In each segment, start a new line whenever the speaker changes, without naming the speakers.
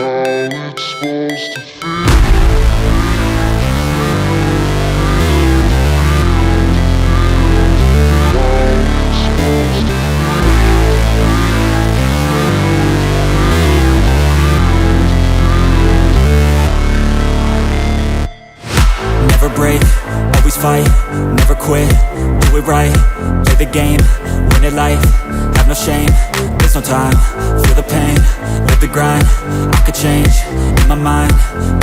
it's supposed to feel.
Never break, always fight, never quit, do it right, play the game, win it life, have no shame, there's no time, feel the pain, live the grind, I could change, in my mind,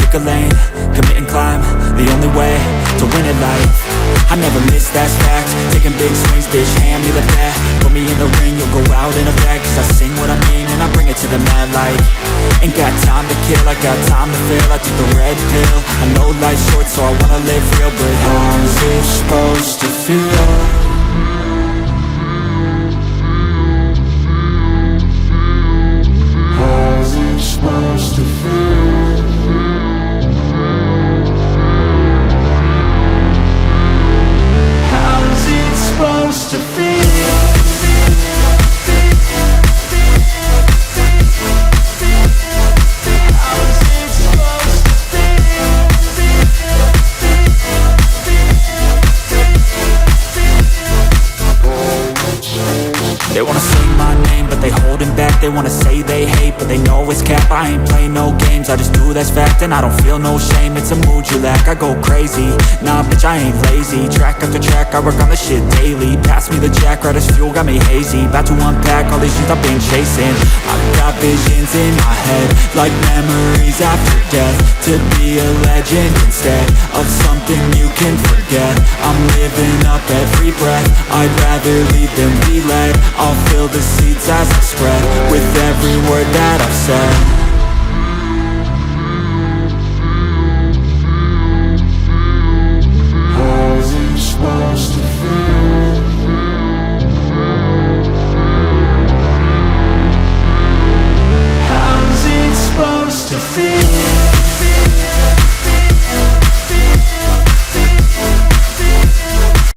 pick a lane, commit and climb, the only way to win it life. I never miss, that's fact, taking big swings, bitch, hand me the bat, put me in the ring, you'll go out in a bag, cause I sing what I mean and I bring it to the mad light. Ain't got time to kill, I got time to feel, I took the red pill, I know life's short so I wanna live real, but how's it supposed to feel?
How's it supposed to feel?
How's it supposed to feel? They wanna say my name, but they holding back. They wanna say they hate, but they know it's cap. I ain't play no games, I just do that's fact. And I don't feel no shame, it's a mood you lack. I go crazy, nah bitch I ain't lazy. Track after track, I work on this shit daily. Pass me the jack, right as fuel, got me hazy. About to unpack all these things I've been chasing. I've got visions in my head, like memories after death. To be a legend instead of something you can forget. I'm living up every breath, I'd rather lead than be led. I'll fill the seats as I spread with every word that I've said.